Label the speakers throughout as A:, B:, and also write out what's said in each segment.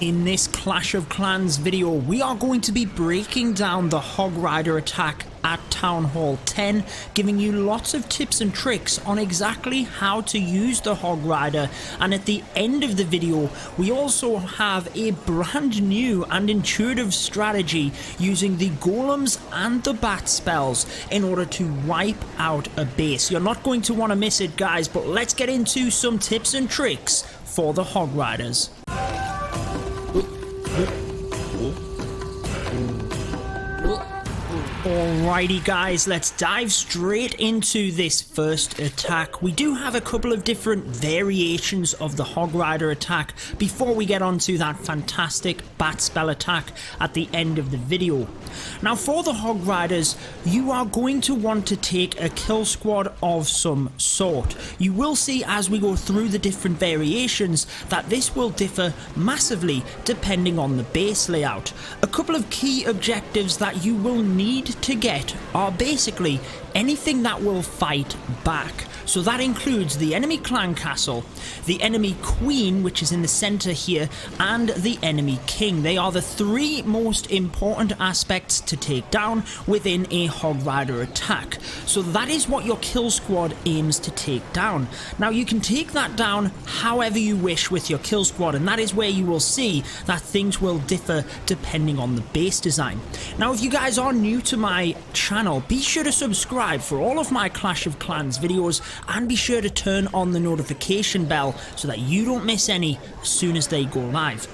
A: In this Clash of Clans video, we are going to be breaking down the Hog Rider attack at Town Hall 10, giving you lots of tips and tricks on exactly how to use the Hog Rider, and at the end of the video we also have a brand new and intuitive strategy using the Golems and the Bat spells in order to wipe out a base. You're not going to want to miss it, guys, but let's get into some tips and tricks for the Hog Riders. Alrighty guys, let's dive straight into this first attack. We do have a couple of different variations of the Hog Rider attack before we get onto that fantastic bat spell attack at the end of the video. Now for the Hog Riders, you are going to want to take a kill squad of some sort. You will see as we go through the different variations that this will differ massively depending on the base layout. A couple of key objectives that you will need to get are basically anything that will fight back. So that includes the enemy clan castle, the enemy queen, which is in the center here, and the enemy king. They are the three most important aspects to take down within a Hog Rider attack. So that is what your kill squad aims to take down. Now you can take that down however you wish with your kill squad, and that is where you will see that things will differ depending on the base design. Now if you guys are new to my channel, be sure to subscribe for all of my Clash of Clans videos, and be sure to turn on the notification bell so that you don't miss any as soon as they go live.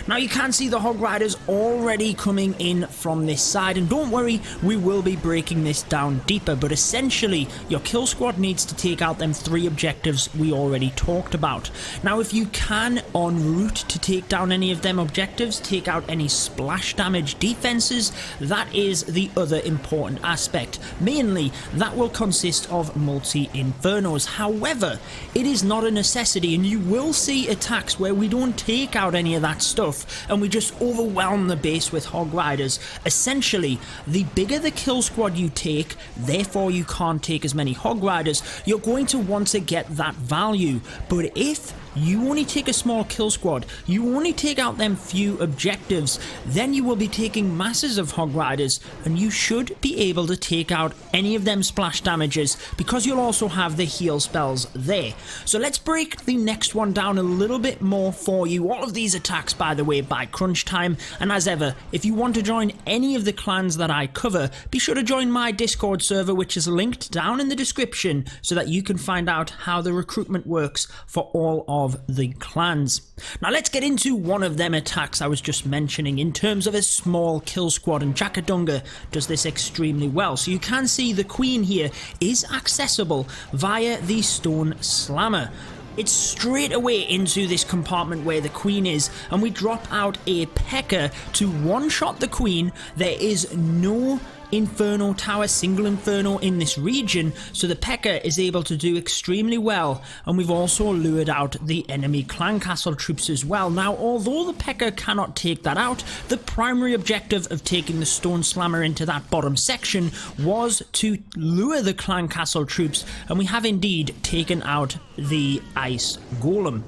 A: Now you can see the Hog Riders already coming in from this side, and don't worry, we will be breaking this down deeper, but essentially your kill squad needs to take out them three objectives we already talked about. Now if you can, en route to take down any of them objectives, take out any splash damage defenses, that is the other important aspect. Mainly that will consist of multi-infernos. However, it is not a necessity, and you will see attacks where we don't take out any of that stuff and we just overwhelm the base with Hog Riders. Essentially, the bigger the kill squad you take, therefore you can't take as many Hog Riders, you're going to want to get that value. But if you only take a small kill squad, you only take out them few objectives, then you will be taking masses of Hog Riders, and you should be able to take out any of them splash damages because you'll also have the heal spells there. So let's break the next one down a little bit more for you. All of these attacks, by the way, by crunch time, and as ever, if you want to join any of the clans that I cover, be sure to join my Discord server, which is linked down in the description, so that you can find out how the recruitment works for all of the clans. Now let's get into one of them attacks I was just mentioning in terms of a small kill squad, and Jakadunga does this extremely well. So you can see the queen here is accessible via the stone slammer. It's straight away into this compartment where the queen is, and we drop out a P.E.K.K.A. to one-shot the queen. There is no Inferno tower, single Inferno in this region, so the P.E.K.K.A. is able to do extremely well, and we've also lured out the enemy clan castle troops as well. Now although the P.E.K.K.A. cannot take that out, the primary objective of taking the stone slammer into that bottom section was to lure the clan castle troops, and we have indeed taken out the ice golem.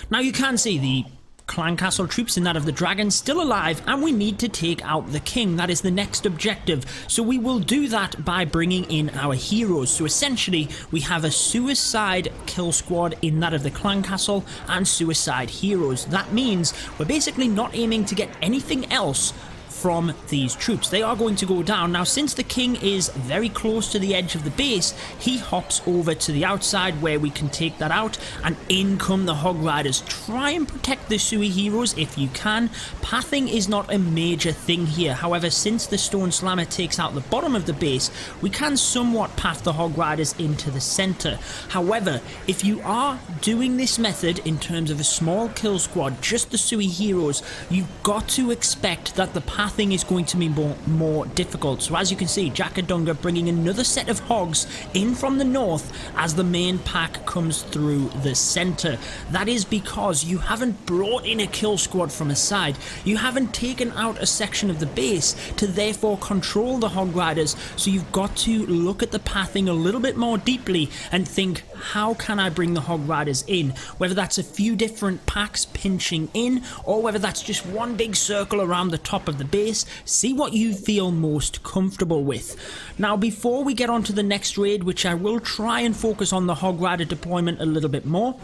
A: Now you can see the clan castle troops in that of the dragon still alive, and we need to take out the king. That is the next objective, so we will do that by bringing in our heroes. So essentially we have a suicide kill squad in that of the clan castle and suicide heroes. That means we're basically not aiming to get anything else from these troops. They are going to go down. Now since the king is very close to the edge of the base, he hops over to the outside where we can take that out, and in come the Hog Riders. Try and protect the Sui heroes if you can. Pathing is not a major thing here. However, since the stone slammer takes out the bottom of the base, we can somewhat path the Hog Riders into the center. However, if you are doing this method in terms of a small kill squad, just the Sui heroes, you've got to expect that the path pathing is going to be more difficult. So as you can see, Jakadunga bringing another set of hogs in from the north as the main pack comes through the center. That is because you haven't brought in a kill squad from a side. You haven't taken out a section of the base to therefore control the hog riders. So you've got to look at the pathing a little bit more deeply and think, how can I bring the hog riders in? Whether that's a few different packs pinching in, or whether that's just one big circle around the top of the base. See what you feel most comfortable with. Now, before we get on to the next raid, which I will try and focus on the hog rider deployment a little bit more,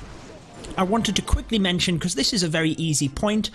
A: I wanted to quickly mention, because this is a very easy point,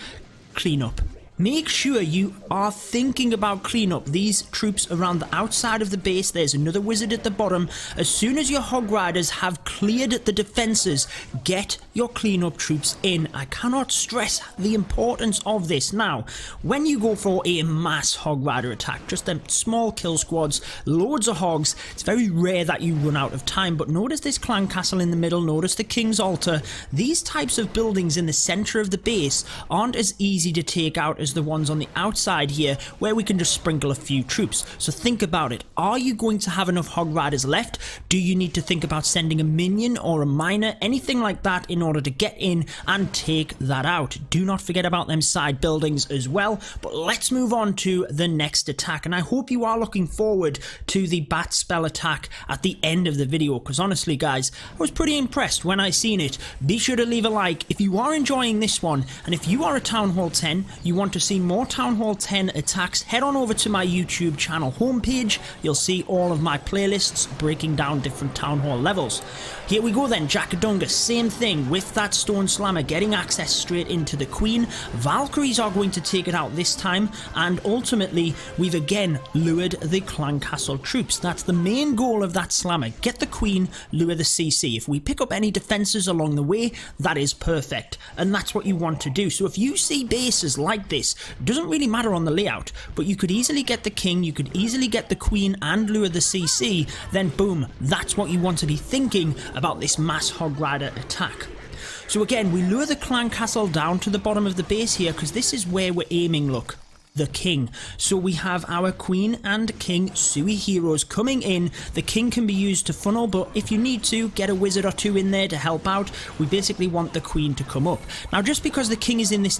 A: cleanup. Make sure you are thinking about cleanup. These troops around the outside of the base, there's another wizard at the bottom. As soon as your hog riders have cleared the defenses, get your cleanup troops in. I cannot stress the importance of this. Now, when you go for a mass hog rider attack, just them small kill squads, loads of hogs, it's very rare that you run out of time. But notice this clan castle in the middle, notice the king's altar. These types of buildings in the center of the base aren't as easy to take out as the ones on the outside here, where we can just sprinkle a few troops. So think about it. Are you going to have enough hog riders left? Do you need to think about sending a minion or a miner, anything like that, in order to get in and take that out? Do not forget about them side buildings as well. But let's move on to the next attack, and I hope you are looking forward to the bat spell attack at the end of the video, because honestly guys, I was pretty impressed when I seen it. Be sure to leave a like if you are enjoying this one, and if you are a Town Hall 10, you want to see more Town Hall 10 attacks, head on over to my YouTube channel homepage. You'll see all of my playlists breaking down different Town Hall levels. Here we go then, Jakadunga, same thing with that Stone Slammer, getting access straight into the Queen. Valkyries are going to take it out this time, and ultimately we've again lured the Clan Castle troops. That's the main goal of that Slammer, get the Queen, lure the CC. If we pick up any defenses along the way, that is perfect, and that's what you want to do. So if you see bases like this, doesn't really matter on the layout, but you could easily get the king, you could easily get the queen and lure the CC, then boom, that's what you want to be thinking about this mass hog rider attack. So again, we lure the clan castle down to the bottom of the base here, because this is where we're aiming, look. The king. So we have our queen and king Sui heroes coming in. The king can be used to funnel, but if you need to, get a wizard or two in there to help out. We basically want the queen to come up. Now, just because the king is in this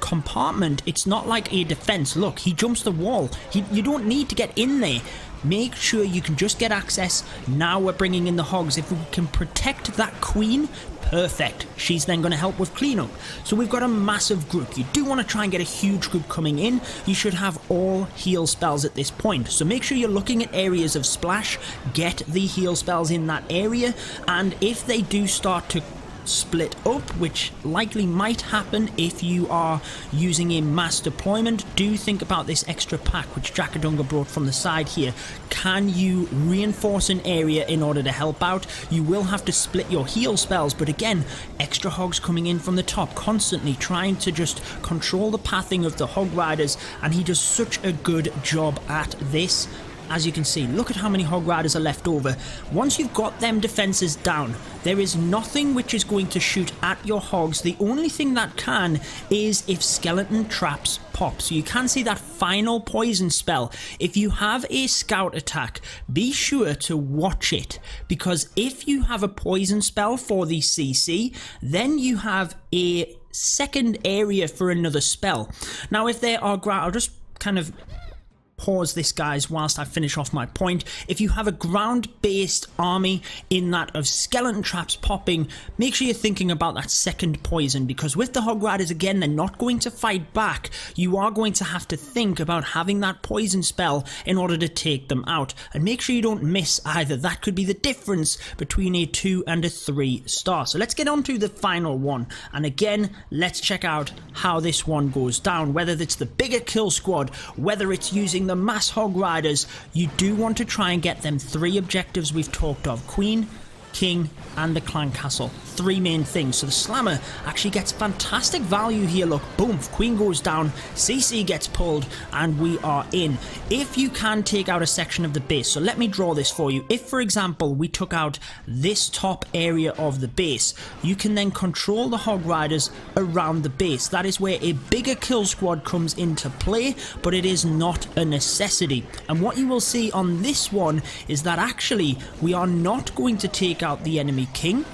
A: compartment, it's not like a defense. Look, he jumps the wall. You don't need to get in there. Make sure you can just get access. Now we're bringing in the hogs. If we can protect that queen, perfect. She's then going to help with cleanup. So we've got a massive group. You do want to try and get a huge group coming in. You should have all heal spells at this point. So make sure you're looking at areas of splash. Get the heal spells in that area. And if they do start to split up, which likely might happen if you are using a mass deployment, do think about this extra pack which Jakadunga brought from the side here. Can you reinforce an area in order to help out? You will have to split your heal spells, but again, extra hogs coming in from the top, constantly trying to just control the pathing of the hog riders, and he does such a good job at this. As you can see, look at how many hog riders are left over. Once you've got them defenses down, there is nothing which is going to shoot at your hogs. The only thing that can is if skeleton traps pop. So you can see that final poison spell. If you have a scout attack, be sure to watch it, because if you have a poison spell for the CC, then you have a second area for another spell. Now, if there are I'll just kind of pause this, guys, whilst I finish off my point. If you have a ground-based army in that of skeleton traps popping, make sure you're thinking about that second poison, because with the hog riders, again, they're not going to fight back. You are going to have to think about having that poison spell in order to take them out, and make sure you don't miss either. That could be the difference between a 2 and a 3 star. So let's get on to the final one, and again, let's check out how this one goes down. Whether it's the bigger kill squad, whether it's using the mass hog riders, you do want to try and get them 3 objectives we've talked of: queen, king, and the clan castle. Three main things. So the slammer actually gets fantastic value here. Look, boom, queen goes down, CC gets pulled, and we are in. If you can take out a section of the base, so let me draw this for you. If, for example, we took out this top area of the base, you can then control the Hog Riders around the base. That is where a bigger kill squad comes into play, but it is not a necessity. And what you will see on this one is that actually we are not going to take out the enemy king,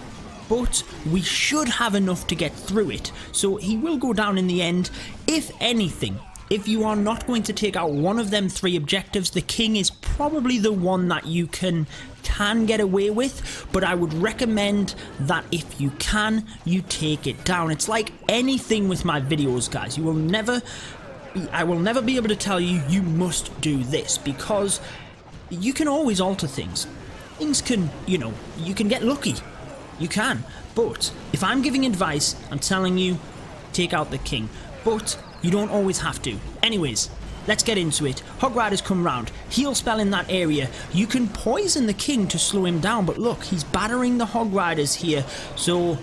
A: but we should have enough to get through it. So he will go down in the end. If anything, if you are not going to take out one of them three objectives, the king is probably the one that you can get away with, but I would recommend that if you can, you take it down. It's like anything with my videos, guys. I will never be able to tell you, you must do this, because you can always alter things. Things can, you can get lucky. You can. But if I'm giving advice, I'm telling you, take out the king. But you don't always have to. Anyways, let's get into it. Hog Riders come round. Heal spell in that area. You can poison the king to slow him down, but look, he's battering the Hog Riders here. So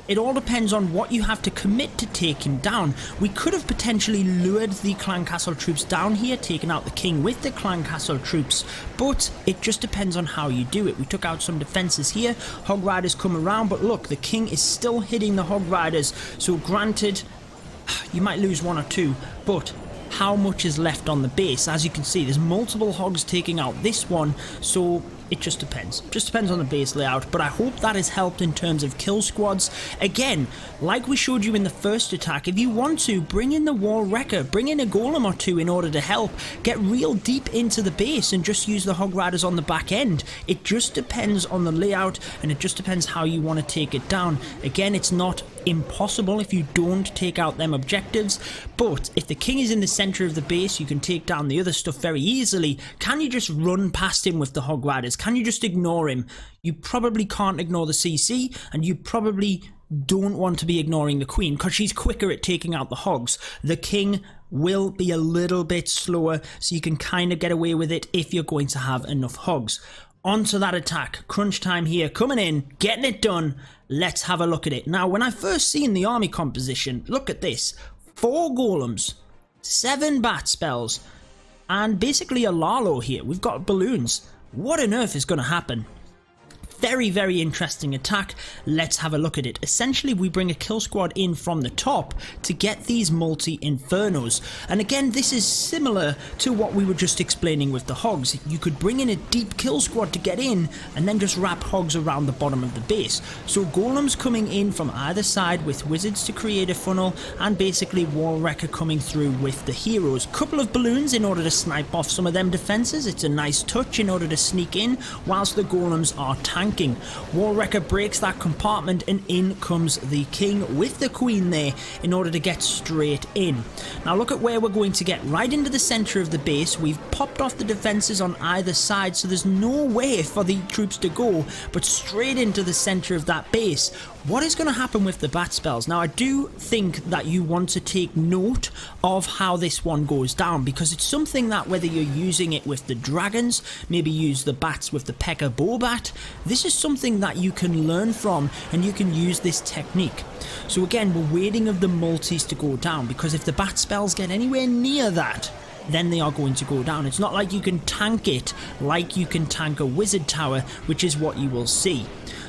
A: it all depends on what you have to commit to take him down. We could have potentially lured the clan castle troops down here, taken out the king with the clan castle troops, but it just depends on how you do it. We took out some defenses here, Hog Riders come around, but look, the king is still hitting the Hog Riders, so granted, you might lose one or two, but how much is left on the base? As you can see, there's multiple hogs taking out this one, so it just depends. Just depends on the base layout, but I hope that has helped in terms of kill squads. Again, like we showed you in the first attack, if you want to, bring in the wall wrecker, bring in a golem or two in order to help. Get real deep into the base and just use the Hog Riders on the back end. It just depends on the layout, and it just depends how you want to take it down. Again, it's not impossible if you don't take out them objectives, but if the king is in the center of the base, you can take down the other stuff very easily. Can you just run past him with the Hog Riders? Can you just ignore him? You probably can't ignore the CC, and you probably don't want to be ignoring the queen because she's quicker at taking out the hogs. The king will be a little bit slower, so you can kind of get away with it if you're going to have enough hogs. Onto that attack. Crunch time here, coming in, getting it done. Let's have a look at it. Now, when I first seen the army composition, look at this. 4 golems, 7 bat spells, and basically a Lalo here. We've got balloons. What on earth is going to happen? Very, very interesting attack. Let's have a look at it. Essentially, we bring a kill squad in from the top to get these multi-infernos. And again, this is similar to what we were just explaining with the hogs. You could bring in a deep kill squad to get in and then just wrap hogs around the bottom of the base. So golems coming in from either side with wizards to create a funnel, and basically wall wrecker coming through with the heroes. Couple of balloons in order to snipe off some of them defenses. It's a nice touch in order to sneak in whilst the golems are tanking. Wall wrecker breaks that compartment, and in comes the king with the queen there in order to get straight in. Now look at where we're going to get. Right into the center of the base. We've popped off the defenses on either side, so there's no way for the troops to go, but straight into the center of that base. What is going to happen with the bat spells? Now, I do think that you want to take note of how this one goes down, because it's something that whether you're using it with the dragons, maybe use the bats with the Pekka Bobat, this is something that you can learn from, and you can use this technique. So again, we're waiting of the multis to go down, because if the bat spells get anywhere near that, then they are going to go down. It's not like you can tank it like you can tank a wizard tower, which is what you will see.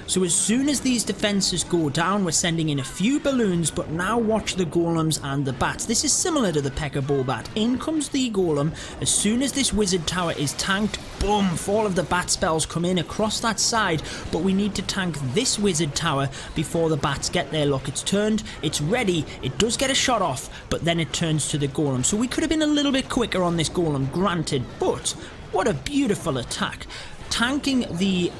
A: So as soon as these defenses go down, we're sending in a few balloons, but now watch the golems and the bats. This is similar to the Pekka Bobat. In comes the golem. As soon as this wizard tower is tanked, boom, 4 of the bat spells come in across that side, but we need to tank this wizard tower before the bats get there. Look, it's turned, it's ready, it does get a shot off, but then it turns to the golem. So we could have been a little bit quicker on this golem, granted, but what a beautiful attack. Tanking the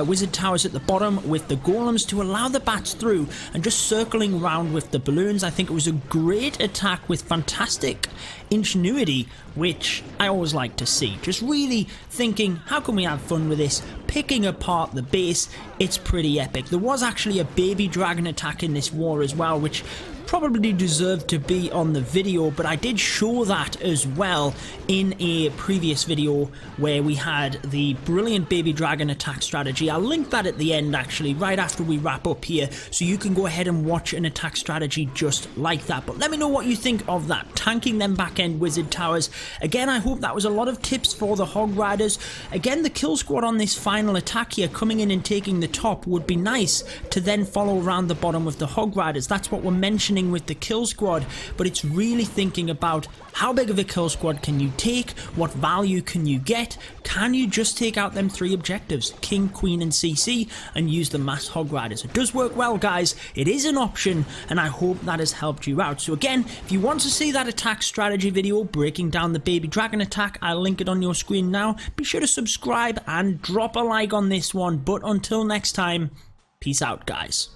A: wizard towers at the bottom with the golems to allow the bats through, and just circling around with the balloons. I think it was a great attack with fantastic ingenuity, which I always like to see. Just really thinking, how can we have fun with this? Picking apart the base, it's pretty epic. There was actually a baby dragon attack in this war as well, which probably deserved to be on the video, but I did show that as well in a previous video where we had the brilliant baby dragon attack strategy. I'll link that at the end, actually, right after we wrap up here, so you can go ahead and watch an attack strategy just like that. But let me know what you think of that, tanking them back end wizard towers. Again, I hope that was a lot of tips for the Hog Riders. Again, the kill squad on this final attack here, coming in and taking the top, would be nice to then follow around the bottom with the Hog Riders. That's what we're mentioning with the kill squad, but it's really thinking about how big of a kill squad can you take, what value can you get, can you just take out them 3 objectives, King, Queen and CC, and use the mass Hog Riders. It does work well, guys, it is an option, and I hope that has helped you out. So again, if you want to see that attack strategy video breaking down the baby dragon attack, I'll link it on your screen now. Be sure to subscribe and drop a like on this one, but until next time, peace out, guys.